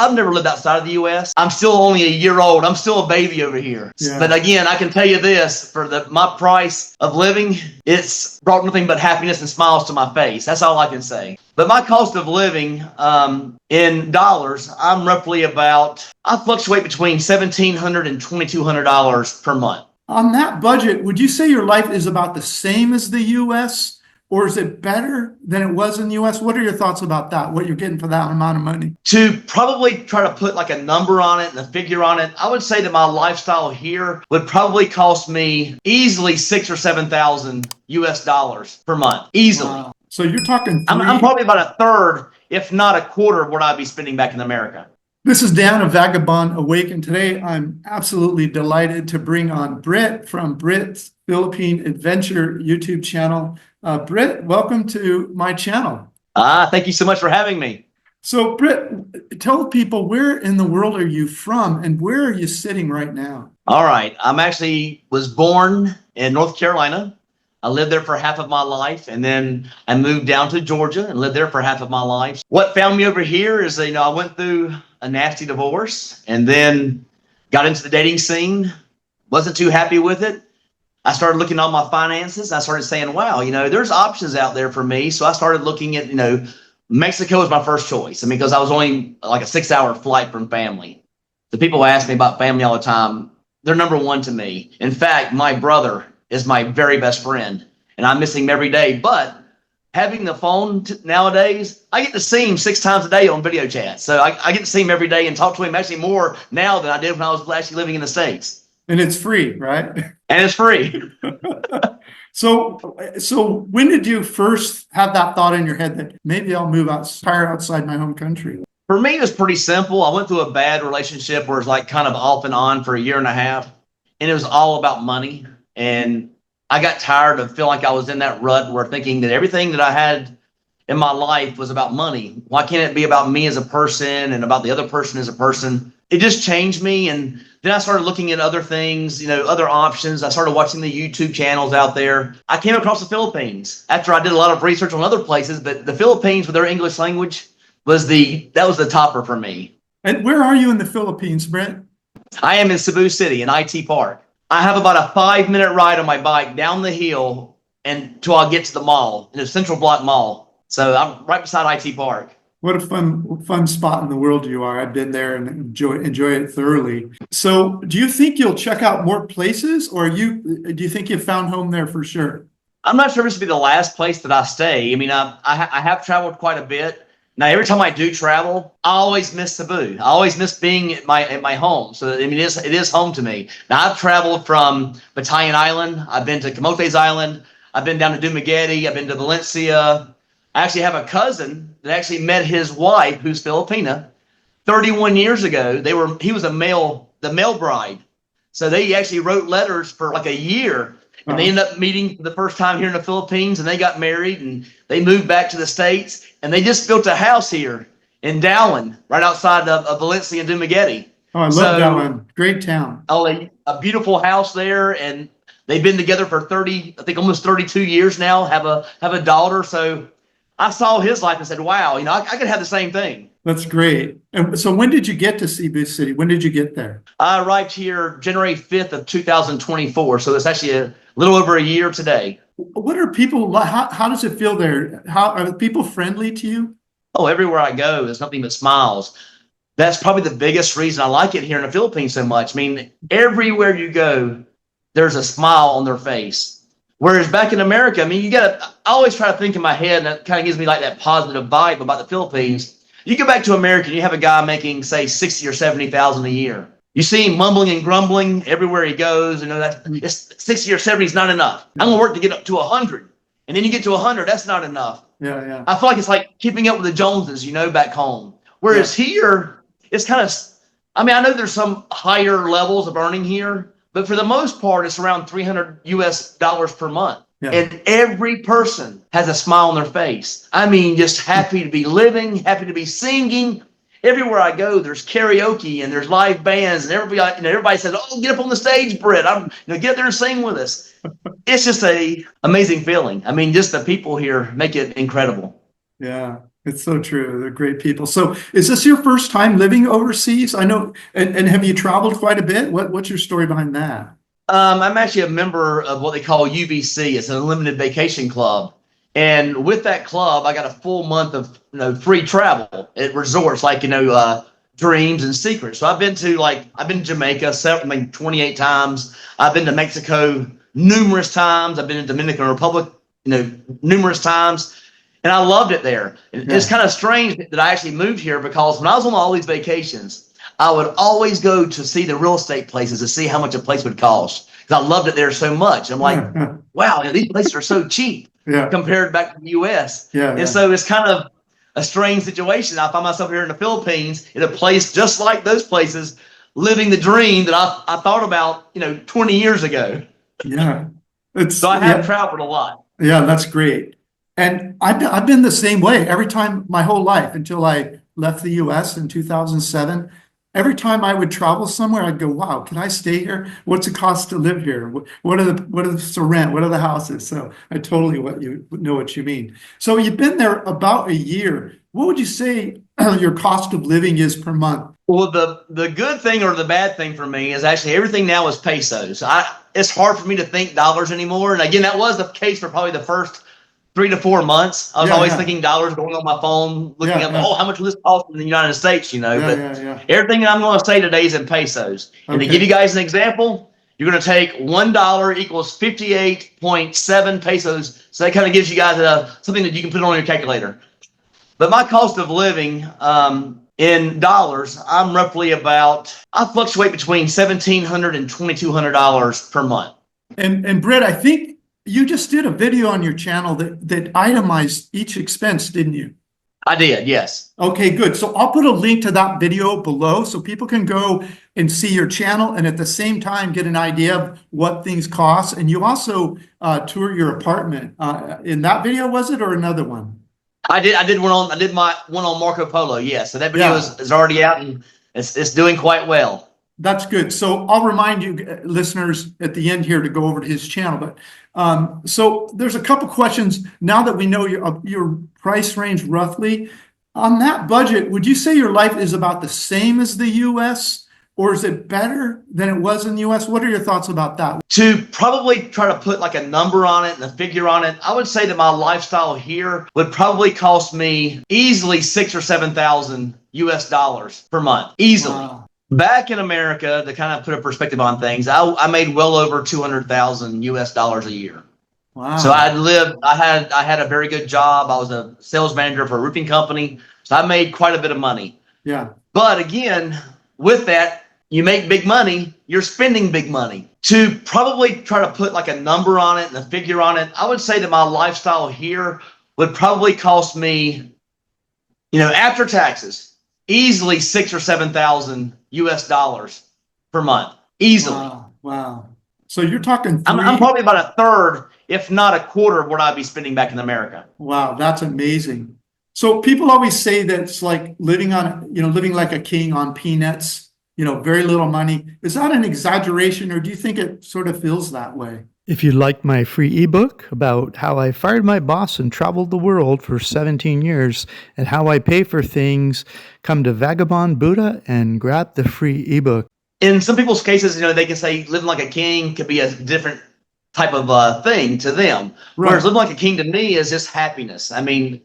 I've never lived outside of the U.S. I'm still only a year old. I'm still a baby over here. Yeah. But again, I can tell you this, for my price of living, it's brought nothing but happiness and smiles to my face. That's all I can say. But my cost of living in dollars, I'm roughly I fluctuate between $1,700 and $2,200 per month. On that budget, would you say your life is about the same as the U.S., or is it better than it was in the U.S.? What are your thoughts about that, what you're getting for that amount of money? To probably try to put like a number on it and a figure on it, I would say that my lifestyle here would probably cost me easily $6,000 or $7,000 US dollars per month, easily. Wow. So you're talking I'm probably about a third, if not a quarter, of what I'd be spending back in America. This is Dan of Vagabond Awaken. Today, I'm absolutely delighted to bring on Britt from Britt's Philippine Adventure YouTube channel. Britt, welcome to my channel. Thank you so much for having me. So Britt, tell people, where in the world are you from and where are you sitting right now? All right. Was born in North Carolina. I lived there for half of my life, and then I moved down to Georgia and lived there for half of my life. What found me over here is, I went through a nasty divorce and then got into the dating scene. Wasn't too happy with it. I started looking at all my finances. I started saying, wow, there's options out there for me. So I started looking at, Mexico was my first choice. Because I was only like a 6-hour flight from family. The people ask me about family all the time. They're number one to me. In fact, my brother is my very best friend, and I miss him every day. But having the phone nowadays, I get to see him 6 times a day on video chat. So I get to see him every day and talk to him actually more now than I did when I was actually living in the States. And it's free, right? And it's free. So when did you first have that thought in your head that maybe I'll move outside my home country? For me, it was pretty simple. I went through a bad relationship where it's like kind of off and on for a year and a half, and it was all about money. And I got tired of feeling like I was in that rut where thinking that everything that I had in my life was about money. Why can't it be about me as a person and about the other person as a person? It just changed me. And then I started looking at other things, other options. I started watching the YouTube channels out there. I came across the Philippines after I did a lot of research on other places, but the Philippines with their English language was the topper for me. And where are you in the Philippines, Brent? I am in Cebu City in IT Park. I have about a 5-minute ride on my bike down the hill until I get to the mall, the Central Block Mall. So I'm right beside IT Park. What a fun spot in the world you are. I've been there and enjoy it thoroughly. So do you think you'll check out more places, or do you think you've found home there for sure? I'm not sure this will be the last place that I stay. I have traveled quite a bit. Now, every time I do travel, I always miss Cebu. I always miss being at my home. So it is home to me. Now, I've traveled from Battayan Island. I've been to Camotes Island. I've been down to '𝗏𝗏𝗏. I've been to Valencia. I actually have a cousin that actually met his wife, who's Filipina, 31 years ago. He was the male bride. So they actually wrote letters for like a year. And they ended up meeting for the first time here in the Philippines, and they got married, and they moved back to the States, and they just built a house here in Dowling, right outside of Valencia and 𝗏𝗏𝗏. Oh, I love Dowling. Great town. A beautiful house there, and they've been together for almost 32 years now, have a daughter. So I saw his life and said, wow, I could have the same thing. That's great. And so when did you get to Cebu City? When did you get there? I arrived here January 5th of 2024. So it's actually a little over a year today. What are people, how does it feel there? Are people friendly to you? Oh, everywhere I go, there's nothing but smiles. That's probably the biggest reason I like it here in the Philippines so much. Everywhere you go, there's a smile on their face. Whereas back in America, I always try to think in my head, and that kind of gives me like that positive vibe about the Philippines. You go back to America and you have a guy making, say, $60,000 or $70,000 a year. You see him mumbling and grumbling everywhere he goes. It's 60 or 70 is not enough. I'm going to work to get up to 100. And then you get to 100, that's not enough. Yeah. I feel like it's like keeping up with the Joneses, back home. Whereas here, it's kind of, I know there's some higher levels of earning here, but for the most part, it's around $300 US per month. Yeah. And every person has a smile on their face. Just happy to be living, happy to be singing. Everywhere I go, there's karaoke and there's live bands, and everybody says, "Oh, get up on the stage, Britt! Get up there and sing with us." It's just a amazing feeling. Just the people here make it incredible. Yeah. It's so true. They're great people. So is this your first time living overseas? I know, and have you traveled quite a bit? What's your story behind that? I'm actually a member of what they call 𝗬VC. It's an unlimited vacation club. And with that club, I got a full month of free travel at resorts like Dreams and Secrets. So I've been to Jamaica 28 times. I've been to Mexico numerous times. I've been to Dominican Republic numerous times. And I loved it there. It's kind of strange that I actually moved here because when I was on all these vacations, I would always go to see the real estate places to see how much a place would cost because I loved it there so much. I'm like, wow, these places are so cheap compared back to the U.S. And so it's kind of a strange situation. I find myself here in the Philippines in a place just like those places, living the dream that I thought about 20 years ago. Yeah. So I have traveled a lot. Yeah, that's great. And I've been the same way every time my whole life until I left the US in 2007. Every time I would travel somewhere, I'd go, wow, can I stay here? What's it cost to live here? What are the rent? What are the houses? So I totally know what you mean. So you've been there about a year. What would you say your cost of living is per month? Well, the good thing or the bad thing for me is actually everything now is pesos. It's hard for me to think dollars anymore. And again, that was the case for probably the first 3 to 4 months. I was always thinking dollars, going on my phone, looking up, how much will this cost in the United States, But everything that I'm going to say today is in pesos. And to give you guys an example, you're going to take $1 equals 58.7 pesos. So that kind of gives you guys something that you can put on your calculator. But my cost of living in dollars, I'm roughly I fluctuate between $1,700 and $2,200 per month. And Britt, I think you just did a video on your channel that itemized each expense, didn't you? I did, yes. Okay, good. So I'll put a link to that video below so people can go and see your channel and at the same time get an idea of what things cost. And you also tour your apartment. In that video, was it, or another one? I did my one on Marco Polo, yes. So that video is already out and it's doing quite well. That's good. So I'll remind you listeners at the end here to go over to his channel. But so there's a couple questions now that we know your price range roughly. On that budget, would you say your life is about the same as the US, or is it better than it was in the US? What are your thoughts about that? To probably try to put like a number on it and a figure on it, I would say that my lifestyle here would probably cost me easily $6,000 or $7,000 US per month, easily. Wow. Back in America, to kind of put a perspective on things, I made well over $200,000 US a year. Wow. So I had a very good job. I was a sales manager for a roofing company. So I made quite a bit of money. Yeah. But again, with that, you make big money, you're spending big money. To probably try to put like a number on it and a figure on it, I would say that my lifestyle here would probably cost me, after taxes, easily $6,000 or $7,000 US per month, easily. Wow. So you're talking I'm probably about a third, if not a quarter, of what I'd be spending back in America. Wow, that's amazing. So people always say that it's like living like a king on peanuts, very little money. Is that an exaggeration, or do you think it sort of feels that way? If you'd like my free ebook about how I fired my boss and traveled the world for 17 years and how I pay for things, come to Vagabond Buddha and grab the free ebook. In some people's cases, they can say living like a king could be a different type of thing to them. Right. Whereas living like a king to me is just happiness. I mean,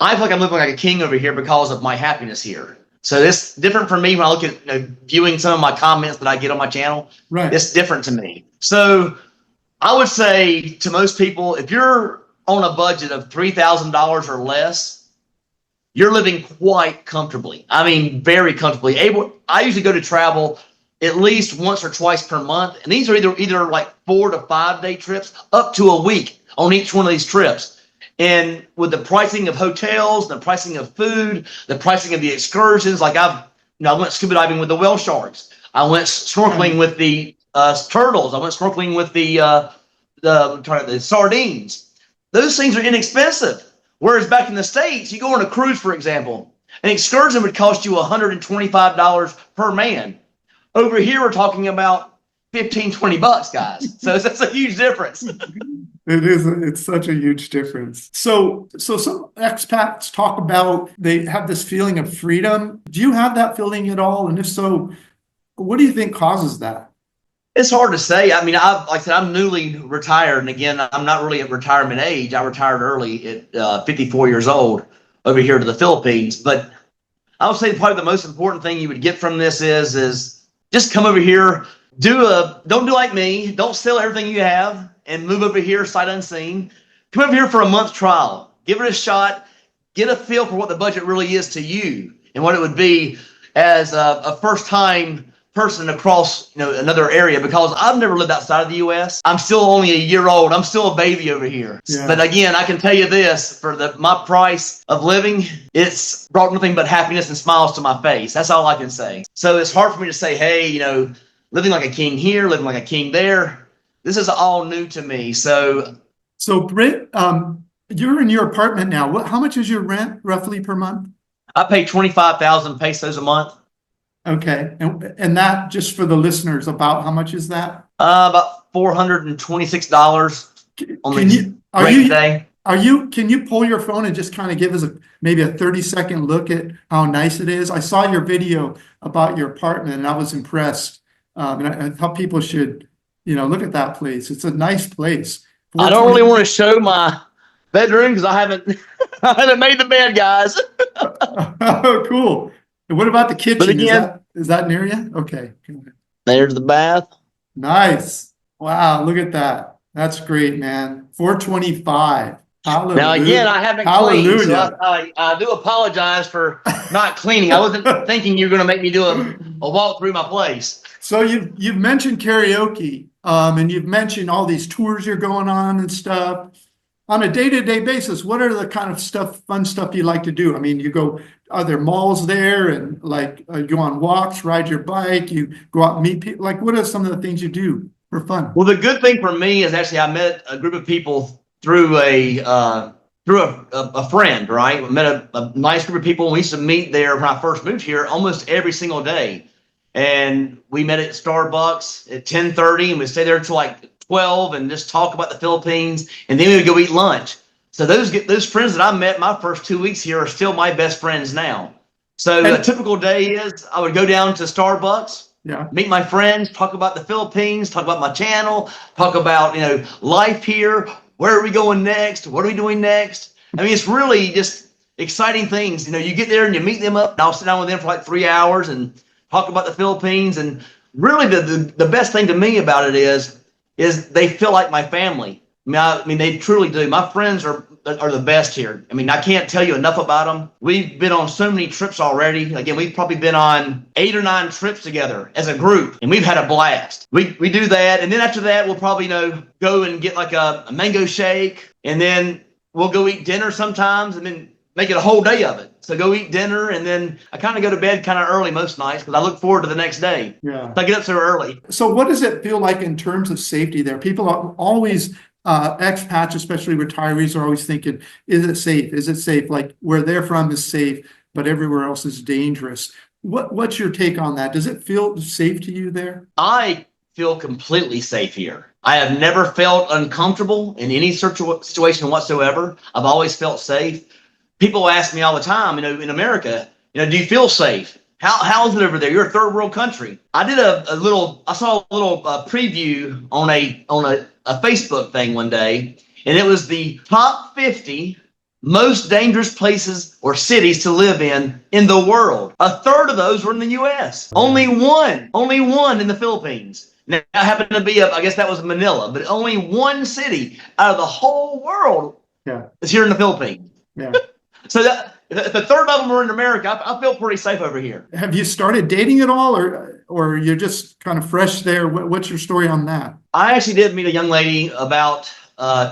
I feel like I'm living like a king over here because of my happiness here. So it's different for me when I look at viewing some of my comments that I get on my channel. Right. It's different to me. So I would say to most people, if you're on a budget of $3,000 or less, you're living quite comfortably. I mean, very comfortably. I usually go to travel at least once or twice per month. And these are either like 4 to 5 day trips up to a week on each one of these trips. And with the pricing of hotels, the pricing of food, the pricing of the excursions, like I went scuba diving with the whale sharks. I went snorkeling with the turtles. I went snorkeling with the sardines. Those things are inexpensive. Whereas back in the States, you go on a cruise, for example, an excursion would cost you $125 per man. Over here, we're talking about $15, $20, guys. So that's a huge difference. It is. It's such a huge difference. So some expats talk about they have this feeling of freedom. Do you have that feeling at all? And if so, what do you think causes that? It's hard to say. I mean, like I said, I'm newly retired, and again, I'm not really at retirement age. I retired early at 54 years old over here to the Philippines. But I would say probably the most important thing you would get from this is just come over here, don't do like me, don't sell everything you have, and move over here sight unseen. Come over here for a month trial, give it a shot, get a feel for what the budget really is to you and what it would be as a first time person across another area, because I've never lived outside of the U.S. I'm still only a year old. I'm still a baby over here. Yeah. But again, I can tell you this, for my price of living, it's brought nothing but happiness and smiles to my face. That's all I can say. So it's hard for me to say, hey, living like a king here, living like a king there. This is all new to me. So Britt, you're in your apartment now. How much is your rent roughly per month? I pay 25,000 pesos a month. Okay. And that, just for the listeners, about how much is that? About $426 on the great day. Can you pull your phone and just kind of give us maybe a 30-second look at how nice it is? I saw your video about your apartment and I was impressed. And I thought people should, look at that place. It's a nice place. I don't really want to show my bedroom because I haven't made the bed, guys. Oh, cool. And what about the kitchen? But again, is that near you? Okay. There's the bath. Nice. Wow. Look at that. That's great, man. 425. Hallelujah. Now, again, I haven't cleaned, so I do apologize for not cleaning. I wasn't thinking you were going to make me do a walk through my place. So you've mentioned karaoke, and you've mentioned all these tours you're going on and stuff. On a day-to-day basis, what are the kind of fun stuff you like to do? I mean, are there malls there, and you go on walks, ride your bike, you go out and meet people? Like, what are some of the things you do for fun? Well, the good thing for me is actually I met a group of people through a friend, right? We met a nice group of people. We used to meet there when I first moved here almost every single day. And we met at Starbucks at 10:30, and we stay there until like 12 and just talk about the Philippines, and then we would go eat lunch. So those friends that I met my first 2 weeks here are still my best friends now. So a typical day is I would go down to Starbucks, meet my friends, talk about the Philippines, talk about my channel, talk about life here. Where are we going next? What are we doing next? I mean, it's really just exciting things. You get there and you meet them up, and I'll sit down with them for like 3 hours and talk about the Philippines. And really the best thing to me about it is they feel like my family. I mean, they truly do. My friends are the best here. I mean, I can't tell you enough about them. We've been on so many trips already. Again, we've probably been on 8 or 9 trips together as a group, and we've had a blast. We do that, and then after that, we'll probably go and get like a mango shake, and then we'll go eat dinner sometimes, and then make it a whole day of it. So go eat dinner, and then I kind of go to bed kind of early most nights because I look forward to the next day. Yeah. So I get up so early. So what does it feel like in terms of safety there? People are always, expats, especially retirees, are always thinking, is it safe? Is it safe? Like where they're from is safe, but everywhere else is dangerous. What's your take on that? Does it feel safe to you there? I feel completely safe here. I have never felt uncomfortable in any situation whatsoever. I've always felt safe. People ask me all the time, in America, do you feel safe? How is it over there? You're a third world country. I did I saw a little preview on a Facebook thing one day, and it was the top 50 most dangerous places or cities to live in the world. A third of those were in the U.S. Only one in the Philippines. Now, it happened to be, I guess that was Manila, but only one city out of the whole world is here in the Philippines. Yeah. So if a third of them are in America, I feel pretty safe over here. Have you started dating at all, or you're just kind of fresh there? What's your story on that? I actually did meet a young lady about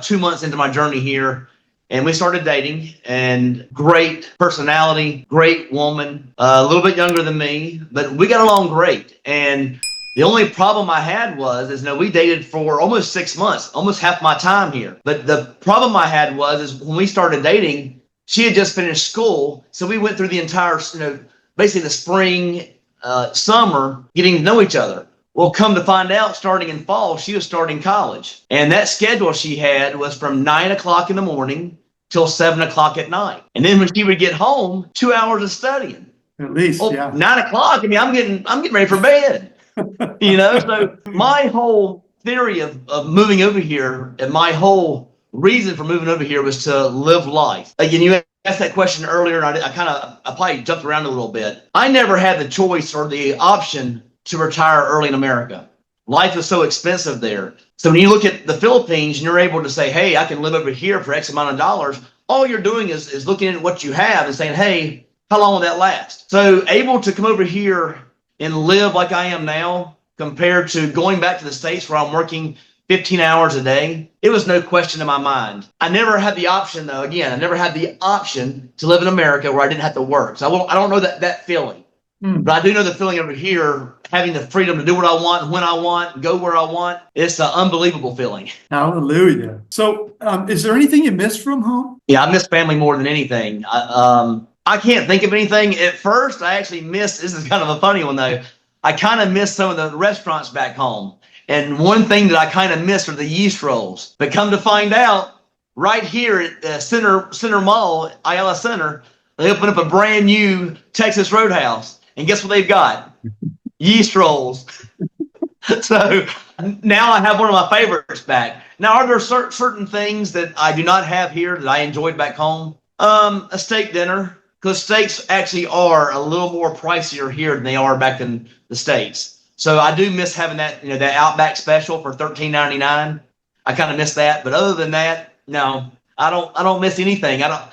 2 months into my journey here, and we started dating. And great personality, great woman, a little bit younger than me, but we got along great. And the only problem I had was we dated for almost 6 months, almost half my time here. But the problem I had was when we started dating, she had just finished school, so we went through the entire, basically the spring, summer, getting to know each other. Well, come to find out, starting in fall, she was starting college. And that schedule she had was from 9 o'clock in the morning till 7 o'clock at night. And then when she would get home, 2 hours of studying. At least, Well, yeah. 9 o'clock, I mean, I'm getting ready for bed. So my whole theory of moving over here and my whole reason for moving over here was to live life. Again, you asked that question earlier, and I probably jumped around a little bit. I never had the choice or the option to retire early in America. Life is so expensive there. So when you look at the Philippines and you're able to say, hey, I can live over here for X amount of dollars, all you're doing is looking at what you have and saying, hey, how long will that last? So able to come over here and live like I am now compared to going back to the States where I'm working 15 hours a day, it was no question in my mind. I never had the option, though. Again, I never had the option to live in America where I didn't have to work. So I don't know that feeling. But I do know the feeling over here, having the freedom to do what I want, when I want, go where I want. It's an unbelievable feeling. Hallelujah. So is there anything you miss from home? Yeah, I miss family more than anything. I can't think of anything. At first, I actually missed, this is kind of a funny one though, I kind of missed some of the restaurants back home. And one thing that I kind of missed are the yeast rolls. But come to find out, right here at the Center Mall, Ayala Center, they opened up a brand new Texas Roadhouse. And guess what they've got? Yeast rolls. So now I have one of my favorites back. Now, are there certain things that I do not have here that I enjoyed back home? A steak dinner, because steaks actually are a little more pricier here than they are back in the States. So I do miss having that, that Outback special for $13.99. I kind of miss that. But other than that, no, I don't miss anything. I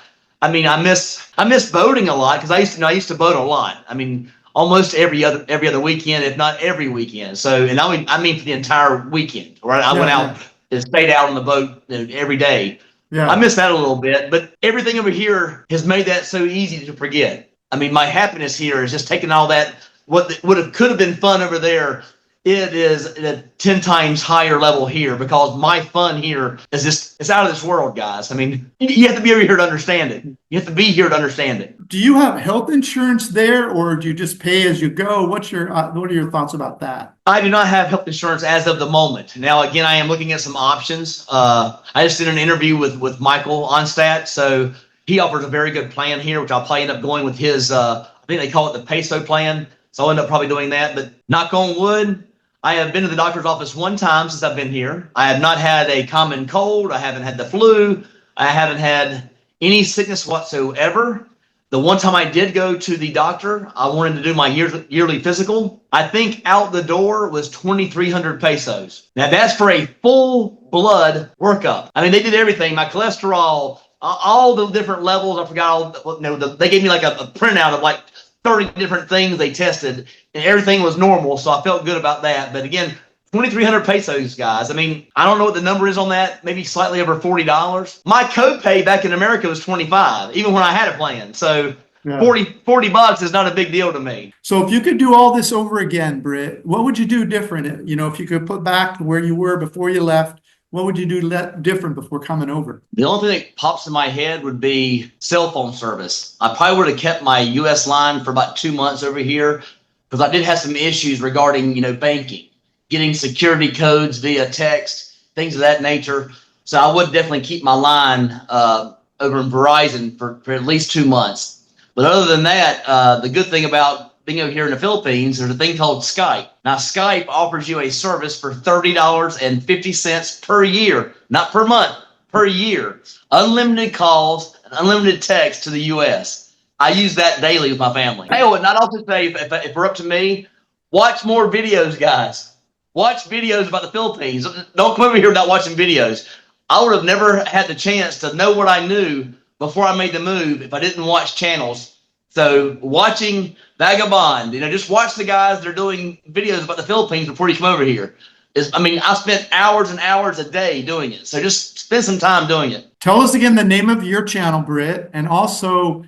miss boating a lot because I used to boat a lot. I mean, almost every other weekend, if not every weekend. So, and I mean for the entire weekend, right? I went out and stayed out on the boat every day. Yeah. I miss that a little bit, but everything over here has made that so easy to forget. I mean, my happiness here is just taking all that, could have been fun over there. It is at a 10 times higher level here because my fun here is it's out of this world, guys. I mean, you have to be over here to understand it. You have to be here to understand it. Do you have health insurance there, or do you just pay as you go? What are your thoughts about that? I do not have health insurance as of the moment. Now, again, I am looking at some options. I just did an interview with Michael Onstat, so he offers a very good plan here, which I'll probably end up going with his, I think they call it the peso plan. So I'll end up probably doing that. But knock on wood, I have been to the doctor's office one time since I've been here. I have not had a common cold. I haven't had the flu. I haven't had any sickness whatsoever. The one time I did go to the doctor, I wanted to do my yearly physical. I think out the door was 2,300 pesos. Now that's for a full blood workup. I mean, they did everything. My cholesterol, all the different levels. I forgot they gave me like a printout of like 30 different things they tested, and everything was normal, so I felt good about that. But again, 2,300 pesos, guys. I mean, I don't know what the number is on that, maybe slightly over $40. My copay back in America was $25, even when I had a plan. So yeah. 40 bucks is not a big deal to me. So if you could do all this over again, Britt, what would you do different? If you could put back to where you were before you left, what would you do different before coming over? The only thing that pops in my head would be cell phone service. I probably would have kept my U.S. line for about 2 months over here because I did have some issues regarding, banking, getting security codes via text, things of that nature. So I would definitely keep my line over in Verizon for at least 2 months. But other than that, the good thing about being over here in the Philippines, there's a thing called Skype. Now, Skype offers you a service for $30.50 per year, not per month, per year. Unlimited calls, and unlimited text to the U.S. I use that daily with my family. Hey, and I'd also say, if we're up to me, watch more videos, guys. Watch videos about the Philippines. Don't come over here without watching videos. I would have never had the chance to know what I knew before I made the move if I didn't watch channels. So watching Vagabond, just watch the guys that are doing videos about the Philippines before you come over here. I spent hours and hours a day doing it. So just spend some time doing it. Tell us again the name of your channel, Britt, and also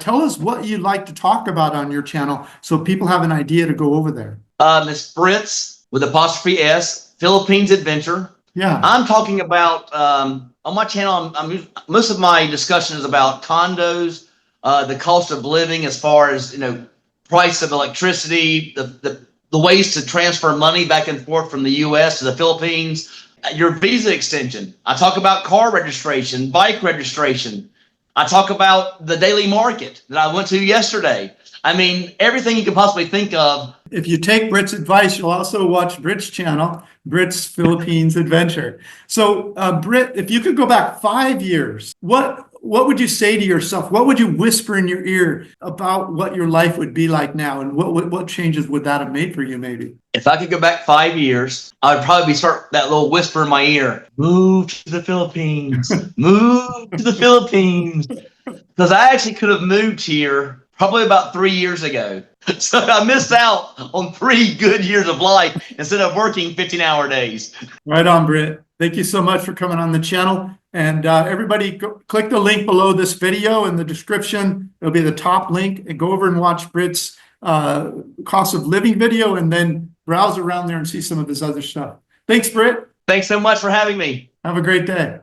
tell us what you'd like to talk about on your channel so people have an idea to go over there. It's Britt's with apostrophe S, Philippines Adventure. Yeah. I'm talking about, on my channel, most of my discussion is about condos, the cost of living as far as, price of electricity, the the ways to transfer money back and forth from the U.S. to the Philippines, your visa extension. I talk about car registration, bike registration. I talk about the daily market that I went to yesterday. I mean, everything you can possibly think of. If you take Britt's advice, you'll also watch Britt's channel, Britt's Philippines Adventure. So, Britt, if you could go back 5 years, what would you say to yourself? What would you whisper in your ear about what your life would be like now? And what changes would that have made for you, maybe? If I could go back 5 years, I would probably start that little whisper in my ear, move to the Philippines, move to the Philippines. Because I actually could have moved here probably about 3 years ago. So I missed out on 3 good years of life instead of working 15-hour days. Right on, Britt. Thank you so much for coming on the channel. And everybody, click the link below this video in the description. It'll be the top link. And go over and watch Britt's cost of living video, and then browse around there and see some of his other stuff. Thanks, Britt. Thanks so much for having me. Have a great day.